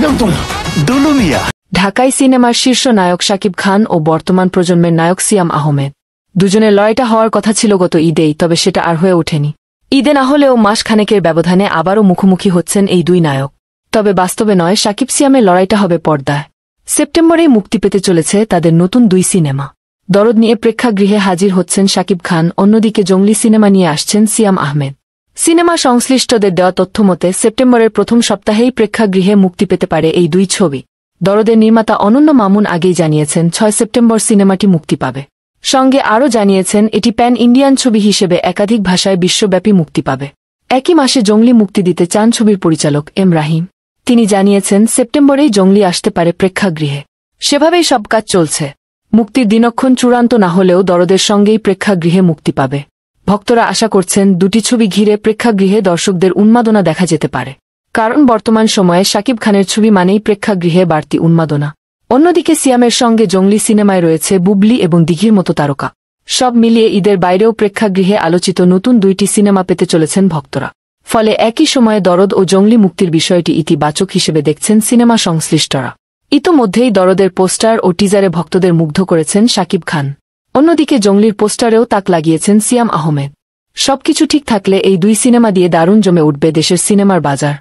একদম দুলু মিয়া। ঢাকাই সিনেমার শীর্ষ নায়ক শাকিব খান ও বর্তমান প্রজন্মের নায়ক সিয়াম আহমেদ দুজনের লড়াইটা হওয়ার কথা ছিল গত ঈদেই, তবে সেটা আর হয়ে ওঠেনি। ঈদে না হলেও মাস খানেকের ব্যবধানে আবারও মুখোমুখি হচ্ছেন এই দুই নায়ক। তবে বাস্তবে নয়, শাকিব সিয়ামের লড়াইটা হবে পর্দায়। সেপ্টেম্বরেই মুক্তি পেতে চলেছে তাদের নতুন দুই সিনেমা। দরদ নিয়ে প্রেক্ষাগৃহে হাজির হচ্ছেন শাকিব খান, অন্যদিকে জঙ্গলি সিনেমা নিয়ে আসছেন সিয়াম আহমেদ। সিনেমা সংশ্লিষ্টদের দেওয়া তথ্যমতে সেপ্টেম্বরের প্রথম সপ্তাহেই প্রেক্ষাগৃহে মুক্তি পেতে পারে এই দুই ছবি। দরদের নির্মাতা অনন্য মামুন আগেই জানিয়েছেন 6 সেপ্টেম্বর সিনেমাটি মুক্তি পাবে। সঙ্গে আরও জানিয়েছেন এটি প্যান ইন্ডিয়ান ছবি হিসেবে একাধিক ভাষায় বিশ্বব্যাপী মুক্তি পাবে। একই মাসে জঙ্গলি মুক্তি দিতে চান ছবির পরিচালক এম রাহিম। তিনি জানিয়েছেন সেপ্টেম্বরেই জঙ্গলি আসতে পারে প্রেক্ষাগৃহে। সেভাবেই সব কাজ চলছে। মুক্তির দিনক্ষণ চূড়ান্ত না হলেও দরদের সঙ্গেই প্রেক্ষাগৃহে মুক্তি পাবে। ভক্তরা আশা করছেন দুটি ছবি ঘিরে প্রেক্ষাগৃহে দর্শকদের উন্মাদনা দেখা যেতে পারে। কারণ বর্তমান সময়ে শাকিব খানের ছবি মানেই প্রেক্ষাগৃহে বাড়তি উন্মাদনা। অন্যদিকে সিয়ামের সঙ্গে জঙ্গলি সিনেমায় রয়েছে বুবলি এবং দিঘির মতো তারকা। সব মিলিয়ে ঈদের বাইরেও প্রেক্ষাগৃহে আলোচিত নতুন দুইটি সিনেমা পেতে চলেছেন ভক্তরা। ফলে একই সময়ে দরদ ও জঙ্গলি মুক্তির বিষয়টি ইতিবাচক হিসেবে দেখছেন সিনেমা সংশ্লিষ্টরা। ইতোমধ্যেই দরদের পোস্টার ও টিজারে ভক্তদের মুগ্ধ করেছেন শাকিব খান। অন্যদিকে জঙ্গলির পোস্টারেও তাক লাগিয়েছেন সিয়াম আহমেদ। সবকিছু ঠিক থাকলে এই দুই সিনেমা দিয়ে দারুণ জমে উঠবে দেশের সিনেমার বাজার।